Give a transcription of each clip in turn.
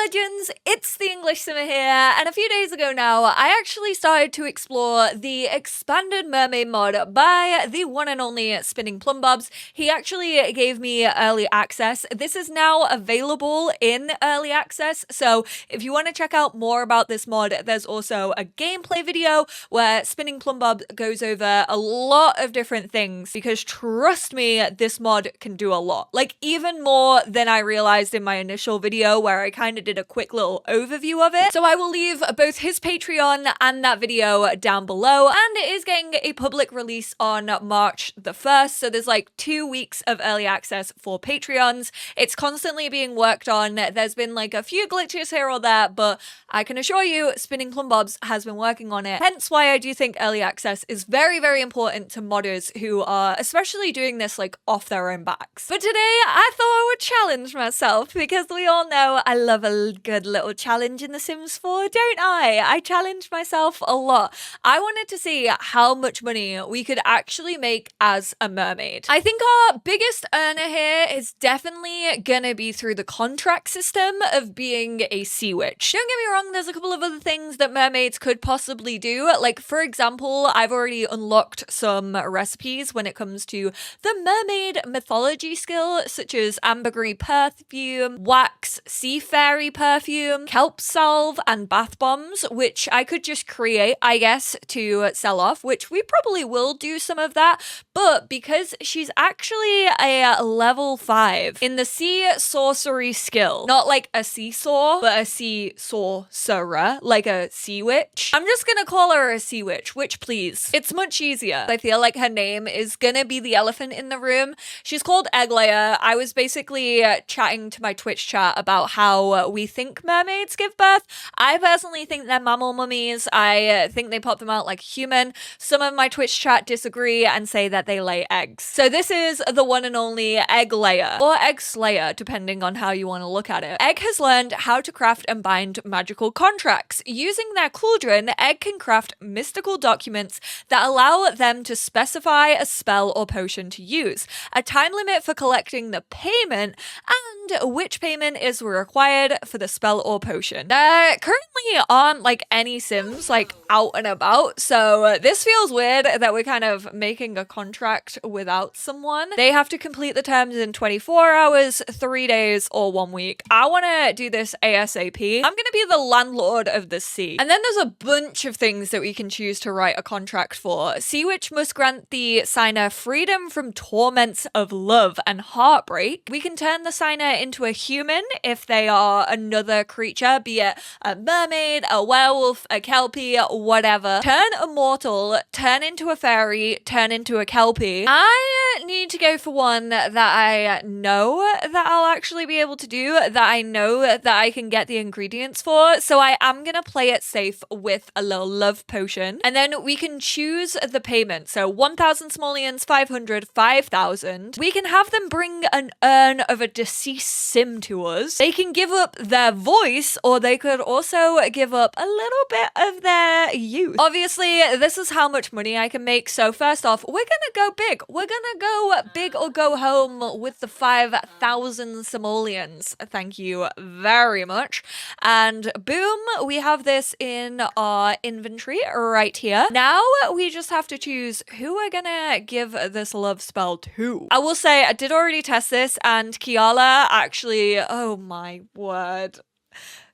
legends, it's the EnglishSimmer here, and a few days ago now, I actually started to explore the expanded mermaid mod by the one and only Spinning Plum Bobs. He actually gave me early access. This is now available in early access, so if you want to check out more about this mod, there's also a gameplay video where Spinning Plum Bob goes over a lot of different things, because trust me, this mod can do a lot. Like, even more than I realized in my initial video where I kind of did a quick little overview of it. So I will leave both his Patreon and that video down below, and it is getting a public release on March the 1st, so there's like 2 weeks of early access for Patreons. It's constantly being worked on. There's been like a few glitches here or there, but I can assure you Spinning Plum Bobs has been working on it. Hence why I do think early access is very, very important to modders who are especially doing this like off their own backs. But today I thought I would challenge myself, because we all know I love a good little challenge in The Sims 4, don't I? I challenged myself a lot. I wanted to see how much money we could actually make as a mermaid. I think our biggest earner here is definitely gonna be through the contract system of being a sea witch. Don't get me wrong, there's a couple of other things that mermaids could possibly do. Like, for example, I've already unlocked some recipes when it comes to the mermaid mythology skill, such as ambergris perfume, wax sea fairy perfume, kelp salve, and bath bombs, which I could just create, I guess, to sell off, which we probably will do some of that. But because she's actually a level 5 in the sea sorcery skill, not like a seesaw, but a sea sorcerer, like a sea witch. I'm just gonna call her a sea witch, please. It's much easier. I feel like her name is gonna be the elephant in the room. She's called Egg Layer. I was basically chatting to my Twitch chat about how we think mermaids give birth. I personally think they're mammal mummies. I think they pop them out like human. Some of my Twitch chat disagree and say that they lay eggs. So this is the one and only Egg Layer, or Egg Slayer, depending on how you want to look at it. Egg has learned how to craft and bind magical contracts. Using their cauldron, Egg can craft mystical documents that allow them to specify a spell or potion to use, a time limit for collecting the payment, and which payment is required for the spell or potion. There currently aren't like any Sims like out and about, so this feels weird that we're kind of making a contract without someone. They have to complete the terms in 24 hours, 3 days, or 1 week. I want to do this ASAP. I'm gonna be the landlord of the sea. And then there's a bunch of things that we can choose to write a contract for. Sea Witch must grant the signer freedom from torments of love and heartbreak. We can turn the signer into a human if they are another creature, be it a mermaid, a werewolf, a kelpie, whatever. Turn immortal, turn into a fairy, turn into a kelpie. I need to go for one that I know that I'll actually be able to do, that I know that I can get the ingredients for, so I am gonna play it safe with a little love potion. And then we can choose the payment, so 1,000 simoleons, 500, 5,000. We can have them bring an urn of a deceased Sim to us. They can give up their voice, or they could also give up a little bit of their youth. Obviously, this is how much money I can make, so first off, we're gonna go big. We're gonna go big or go home with the 5,000 simoleons. Thank you very much. And boom, we have this in our inventory right here. Now we just have to choose who we're gonna give this love spell to. I will say I did already test this, and Kiala actually, oh my word.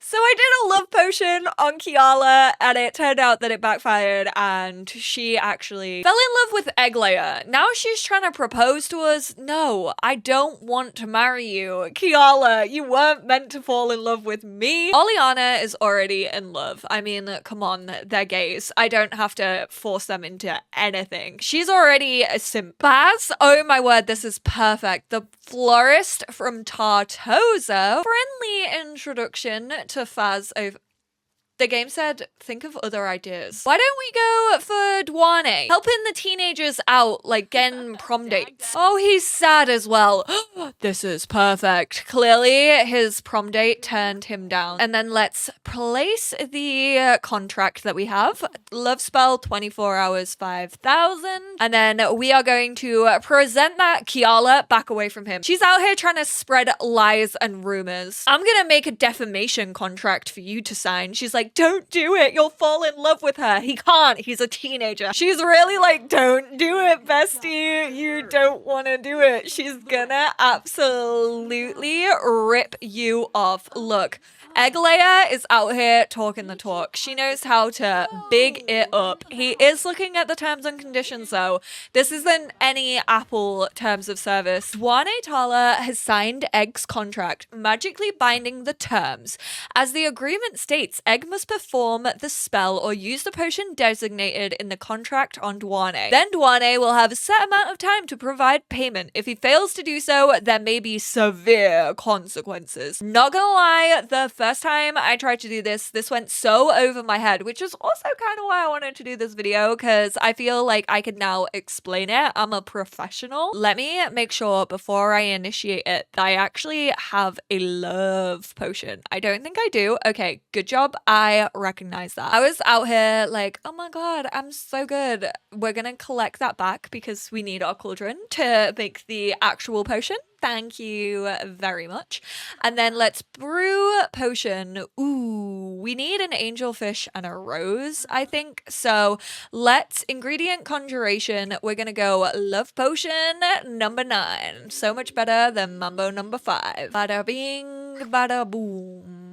So I did a love potion on Kiala, and it turned out that it backfired, and she actually fell in love with Egg Layer. Now she's trying to propose to us. No, I don't want to marry you. Kiala, you weren't meant to fall in love with me. Oleana is already in love. I mean, come on, they're gays. I don't have to force them into anything. She's already a simp. Baz, oh my word, this is perfect. The florist from Tartosa. Friendly introduction to Faz over. The game said, think of other ideas. Why don't we go for Dwane? Helping the teenagers out, like getting prom dates. Oh, he's sad as well. This is perfect. Clearly, his prom date turned him down. And then let's place the contract that we have. Love spell, 24 hours, 5,000. And then we are going to present that Kiala back away from him. She's out here trying to spread lies and rumors. I'm gonna make a defamation contract for you to sign. She's like, don't do it. You'll fall in love with her. He can't. He's a teenager. She's really like, don't do it, bestie. You don't want to do it. She's gonna absolutely rip you off. Look. Egglayer is out here talking the talk. She knows how to big it up. He is looking at the terms and conditions though. This isn't any Apple terms of service. Dwane Tala has signed Egg's contract, magically binding the terms. As the agreement states, Egg must perform the spell or use the potion designated in the contract on Dwane. Then Dwane will have a set amount of time to provide payment. If he fails to do so, there may be severe consequences. Not gonna lie, the first time I tried to do this went so over my head, which is also kind of why I wanted to do this video, because I feel like I can now explain it. I'm a professional. Let me make sure before I initiate it that I actually have a love potion. I don't think I do. Okay, good job. I recognize that. I was out here like, oh my god, I'm so good. We're gonna collect that back because we need our cauldron to make the actual potion. Thank you very much. And then let's brew potion. Ooh, we need an angelfish and a rose, I think. So let's ingredient conjuration. We're going to go love potion number 9. So much better than mambo number 5. Bada bing, bada boom.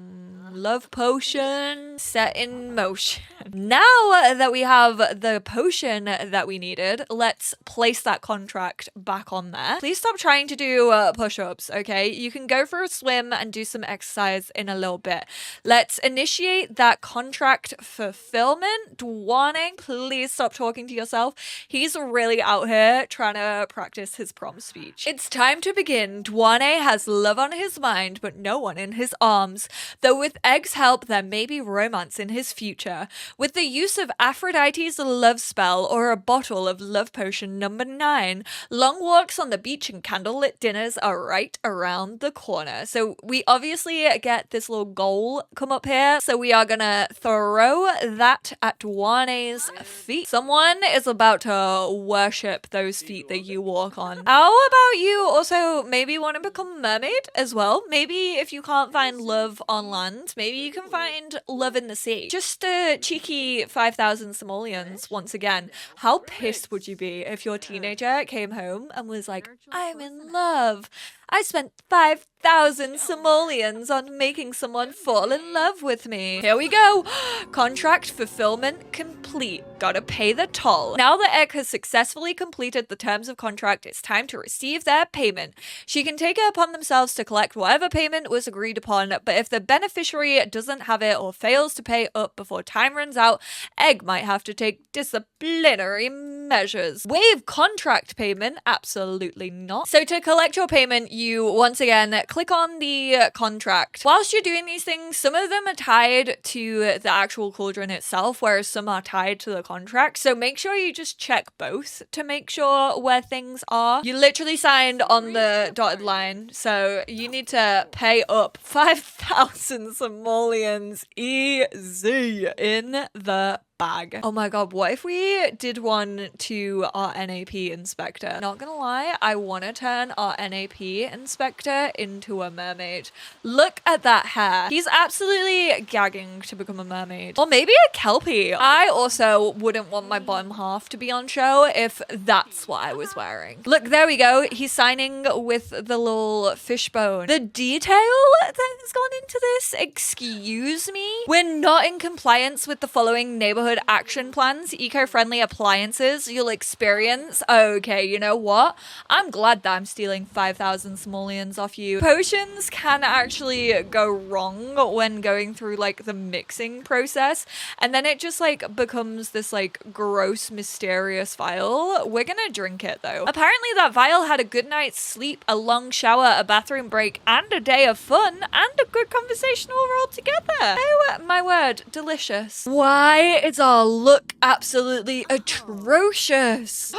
Love potion set in motion. Now that we have the potion that we needed, let's place that contract back on there. Please stop trying to do push-ups, okay? You can go for a swim and do some exercise in a little bit. Let's initiate that contract fulfillment. Dwane, please stop talking to yourself. He's really out here trying to practice his prom speech. It's time to begin. Dwane has love on his mind, but no one in his arms. Though with Egg's help, there may be romance in his future. With the use of Aphrodite's love spell or a bottle of love potion number 9, long walks on the beach and candlelit dinners are right around the corner. So we obviously get this little goal come up here. So we are gonna throw that at Dwane's feet. Someone is about to worship those feet that you walk on. How about you also maybe want to become mermaid as well? Maybe if you can't find love on land, maybe you can find love in the sea. Just a cheeky 5,000 simoleons once again. How pissed would you be if your teenager came home and was like, I'm in love. I spent 5,000 simoleons on making someone fall in love with me. Here we go. Contract fulfillment complete. Gotta pay the toll. Now that Egg has successfully completed the terms of contract, it's time to receive their payment. She can take it upon themselves to collect whatever payment was agreed upon, but if the beneficiary doesn't have it or fails to pay up before time runs out, Egg might have to take disciplinary measures. Waive contract payment? Absolutely not. So to collect your payment, you once again click on the contract. Whilst you're doing these things, some of them are tied to the actual cauldron itself, whereas some are tied to the contract. So make sure you just check both to make sure where things are. You literally signed on the dotted line, so you need to pay up 5,000 simoleons easy in the bag. Oh my god, what if we did one to our NAP inspector? Not gonna lie, I want to turn our NAP inspector into a mermaid. Look at that hair. He's absolutely gagging to become a mermaid. Or maybe a kelpie. I also wouldn't want my bottom half to be on show if that's what I was wearing. Look, there we go. He's signing with the little fishbone. The detail that has gone into this, excuse me? We're not in compliance with the following neighborhood neighborhood action plans, eco-friendly appliances, you'll experience. Okay, you know what? I'm glad that I'm stealing 5,000 simoleons off you. Potions can actually go wrong when going through like the mixing process, and then it just like becomes this like gross, mysterious vial. We're gonna drink it though. Apparently that vial had a good night's sleep, a long shower, a bathroom break, and a day of fun, and a good conversation overall together. Oh my word, delicious. Why is our look absolutely atrocious?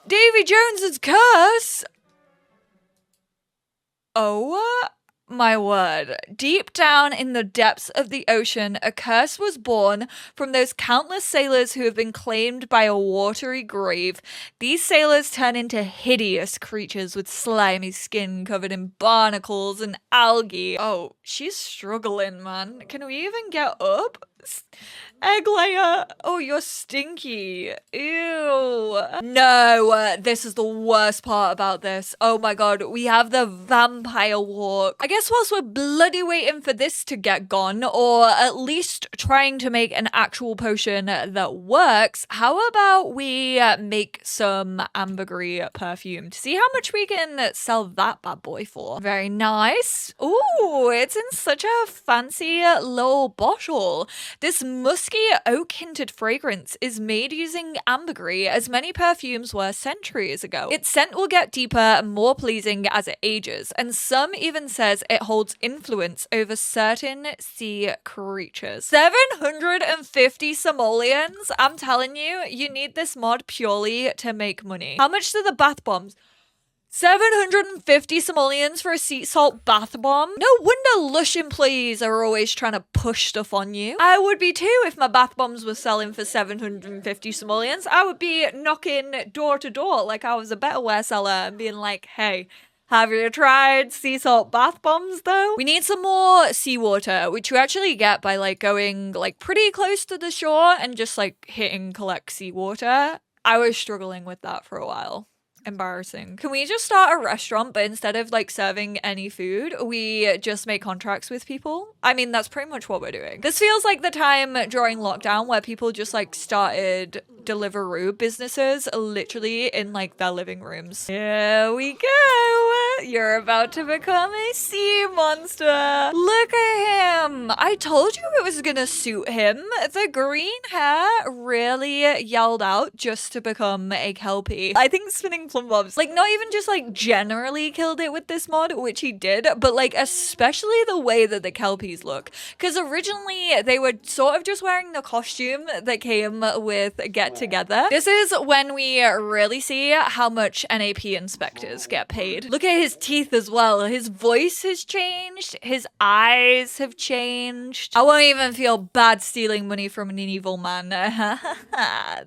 Davy Jones's curse? Oh my word. Deep down in the depths of the ocean, a curse was born from those countless sailors who have been claimed by a watery grave. These sailors turn into hideous creatures with slimy skin covered in barnacles and algae. Oh, she's struggling, man. Can we even get up? Egg layer. Oh, you're stinky. Ew. No, this is the worst part about this. Oh my god, we have the vampire walk. I guess whilst we're bloody waiting for this to get gone, or at least trying to make an actual potion that works, how about we make some ambergris perfume to see how much we can sell that bad boy for. Very nice. Ooh, it's in such a fancy little bottle. This musky oak-hinted fragrance is made using ambergris, as many perfumes were centuries ago. Its scent will get deeper and more pleasing as it ages, and some even says it holds influence over certain sea creatures. 750 simoleons? I'm telling you, you need this mod purely to make money. How much do the bath bombs? 750 simoleons for a sea salt bath bomb? No wonder Lush employees are always trying to push stuff on you. I would be too if my bath bombs were selling for 750 simoleons. I would be knocking door to door like I was a betterware seller and being like, hey, have you tried sea salt bath bombs though? We need some more seawater, which you actually get by like going like pretty close to the shore and just like hitting collect seawater. I was struggling with that for a while. Embarrassing. Can we just start a restaurant, but instead of like serving any food, we just make contracts with people? I mean, that's pretty much what we're doing. This feels like the time during lockdown where people just like started Deliveroo businesses literally in like their living rooms. Here we go. You're about to become a sea monster. Look at him. I told you it was gonna suit him. The green hair really yelled out just to become a kelpie. I think spinning plum bobs, like not even just like generally killed it with this mod, which he did, but like especially the way that the kelpies look. Because originally they were sort of just wearing the costume that came with Get Together. This is when we really see how much NAP inspectors get paid. Look at his teeth as well. His voice has changed. His eyes have changed. I won't even feel bad stealing money from an evil man.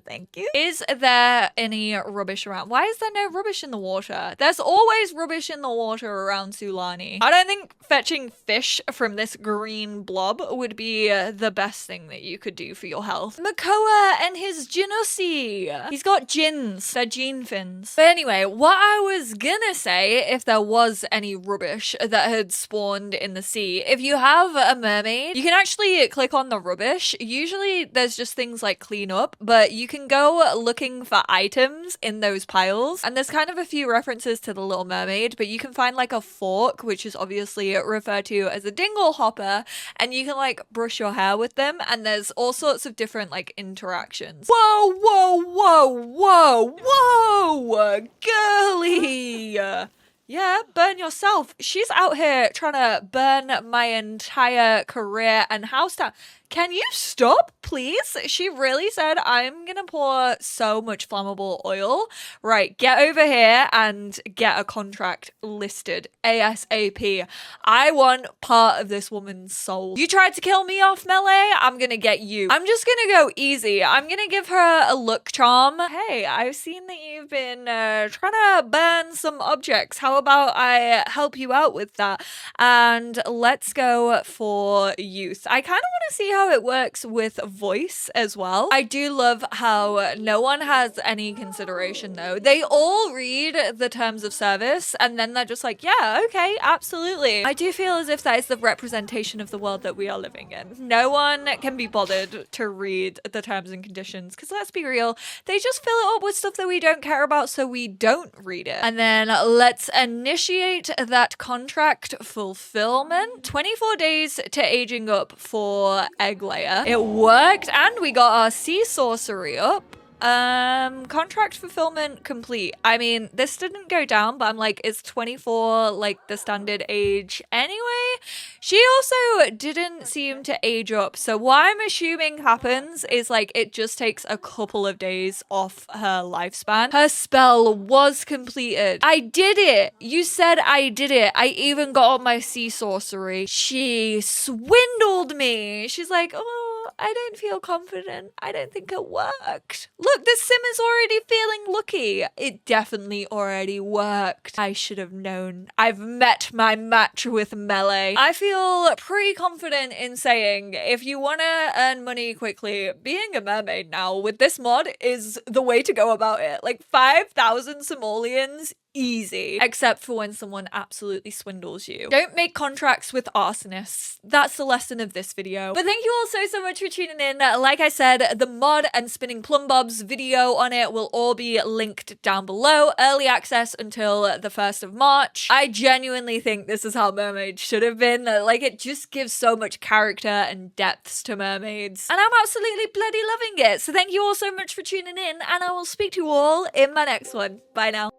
Thank you. Is there any rubbish around? Why is there no rubbish in the water? There's always rubbish in the water around Sulani. I don't think fetching fish from this green blob would be the best thing that you could do for your health. Makoa and his Jinussi. He's got gins. They're gene fins. But anyway, what I was gonna say, if there was any rubbish that had spawned in the sea, if you have a mermaid, you can actually click on the rubbish. Usually there's just things like clean up, but you can go looking for items in those piles. And there's kind of a few references to the Little Mermaid, but you can find like a fork, which is obviously referred to as a dingle hopper, and you can like brush your hair with them, and there's all sorts of different like interactions. Whoa, whoa, whoa, whoa, whoa, girly. Yeah, burn yourself. She's out here trying to burn my entire career and house down. Can you stop, please? She really said, I'm gonna pour so much flammable oil. Right, get over here and get a contract listed ASAP. I want part of this woman's soul. You tried to kill me off melee, I'm gonna get you. I'm just gonna go easy. I'm gonna give her a look charm. Hey, I've seen that you've been trying to burn some objects. How how about I help you out with that? And let's go for youth. I kind of want to see how it works with voice as well. I do love how no one has any consideration though. They all read the terms of service and then they're just like, yeah, okay, absolutely. I do feel as if that is the representation of the world that we are living in. No one can be bothered to read the terms and conditions because let's be real, they just fill it up with stuff that we don't care about, so we don't read it. And then let's initiate that contract fulfillment. 24 days to aging up for egg layer. It worked and we got our sea sorcery up. Contract fulfillment complete. I mean, this didn't go down, but I'm like, is 24 like the standard age anyway? She also didn't seem to age up. So what I'm assuming happens is like, it just takes a couple of days off her lifespan. Her spell was completed. I did it. You said I did it. I even got up my sea sorcery. She swindled me. She's like, oh, I don't feel confident. I don't think it worked. Look, this sim is already feeling lucky. It definitely already worked. I should have known. I've met my match with melee. I feel pretty confident in saying if you want to earn money quickly, being a mermaid now with this mod is the way to go about it. Like 5,000 simoleons, easy. Except for when someone absolutely swindles you. Don't make contracts with arsonists. That's the lesson of this video. But thank you all so much for tuning in. Like I said, the mod and spinning plum bobs video on it will all be linked down below. Early access until the 1st of March. I genuinely think this is how Mermaid should have been. Like, it just gives so much character and depths to mermaids. And I'm absolutely bloody loving it. So thank you all so much for tuning in, and I will speak to you all in my next one. Bye now.